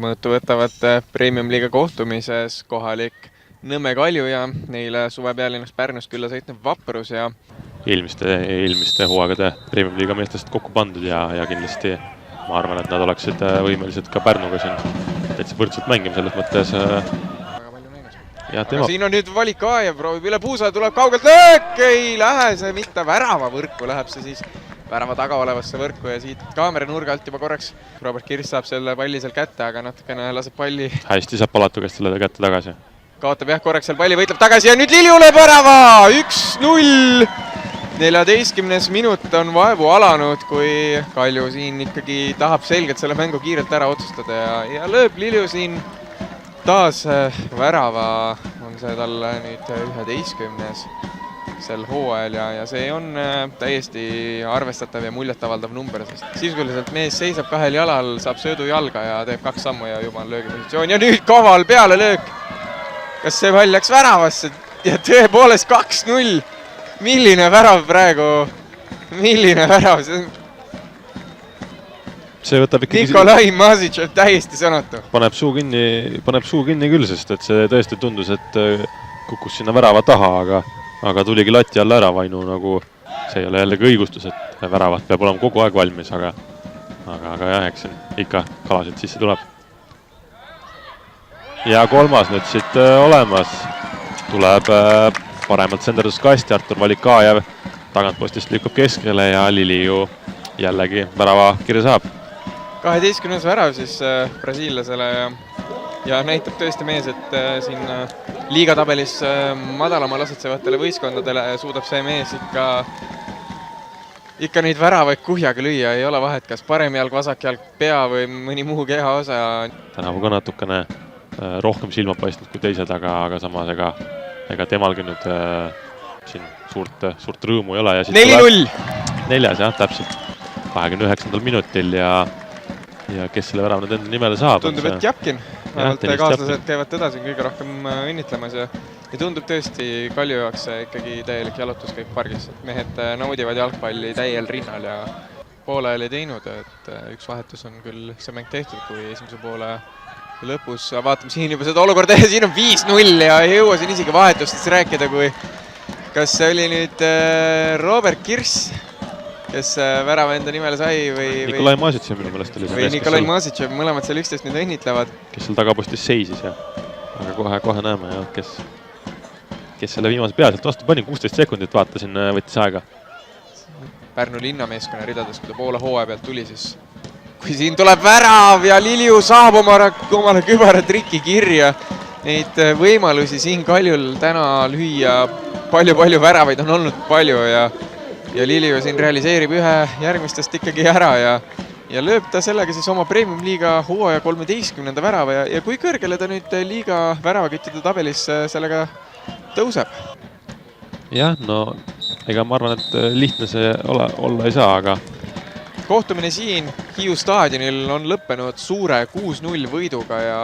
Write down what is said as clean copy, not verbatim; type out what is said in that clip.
Mõõtu võtavad Premium-liiga kohtumises kohalik Nõmme Kalju ja neile suve pealinnast Pärnust külla sõitnud Vaprus ja eelmiste hooaegade Premium-liiga meestest kokku pandud ja kindlasti ma arvan, et nad oleksid võimelised ka Pärnuga siin täitsa võrdselt mängima selles mõttes. Aga siin on nüüd valik Aajev, proovib üle puusa, tuleb kaugelt löök, ei lähe see mitte värava võrku, läheb see siis värava taga olevasse võrku ja siit kaamera nurga alt juba korraks Robert Kirss saab selle palli seal kätte, aga natukene laseb palli. Hästi saab Palatu käest selle kätte tagasi. Kaotab jah korraks seal palli, võitleb tagasi ja nüüd Lilju lööb värava! 1-0! 14. minut on vaevu alanud, kui Kalju siin ikkagi tahab selgelt selle mängu kiirelt ära otsustada ja lööb Lilju siin taas värava, on see talle nüüd 11. sel hooajal ja see on täiesti arvestatav ja muljetavaldav number, sest sisuliselt mees seisab kahel jalal, saab söödu jalga ja teeb 2 sammu ja juba on löögipositsioon ja nüüd kaval peale löök. Kas see pall läks väravasse ja tõepoolest 2-0. Milline värav praegu, milline värav. See võtab ikkagi... Nikolai Masic on täiesti sõnatu. Paneb suu kinni küll, sest et see tõesti tundus, et kukkus sinna värava taha, aga tuligi lati alla ära Vainu, nagu see ei ole jällegi õigustus, et väravat peab olema kogu aeg valmis, aga jah, eks ikka kalasid sisse tuleb. Ja kolmas nüüd siit olemas tuleb paremalt senderdus kasti, Artur valik Aajev, tagantpostist lükkub keskele ja Lilju jällegi värava kirja saab. 12. värav siis brasiillasele ja näitab tõesti mees, et siin liigatabelis madalama asetsevatele võistkondadele suudab see mees ikka neid väravaid kuhjaga lüüa, ei ole vahet, kas parem jalg, vasak jalg, pea või mõni muu kehaosa. Tänavu ka natukene rohkem silma paistnud kui teised, aga samas ega temalgi nüüd siin suurt rõõmu ei ole. 4-0! 4. jah, täpselt 29. minutil ja kes selle värava nüüd enda nimele saab? Tundub, et Japkin. Vähemalt kaaslased käivad teda siin kõige rohkem õnnitlemas ja tundub tõesti Kalju jaoks ikkagi täielik jalutus kõik pargis. Mehed naudivad jalgpalli täiel rinnal ja poole oli teinud, et üks vahetus on küll see mäng tehtud, kui esimese poole lõpus vaatame siin juba seda olukorda ja siin on 5-0 ja ei jõua siin isegi vahetustest rääkida, kui kas see oli nüüd Robert Kirss, kes värava enda nimele sai või Nikolai Masic minu meelest oli see mees, Nikolai Masic, mõlemad seal üksteist nüüd õnnitlevad. Kes seal tagapostis seisis ja aga kohe näeme, ja, kes selle viimase peaselt vastu pani, 16 sekundit vaatasin, võttis aega. Pärnu linnameeskonna ridades, kui ta poole hooaja pealt tuli, siis kui siin tuleb värav ja Lilju saab omale kübara triki kirja. Neid võimalusi siin Kaljul täna lüüa palju väravaid on olnud palju ja Lilju siin realiseerib ühe järgmistest ikkagi ära ja lööb ta sellega siis oma Premium-liiga hooaja 13. värava ja kui kõrgele ta nüüd liiga väravaküttide tabelis sellega tõuseb? Jah, no ega ma arvan, et lihtne see olla ei saa, aga kohtumine siin Hiiu staadionil on lõppenud suure 6-0 võiduga ja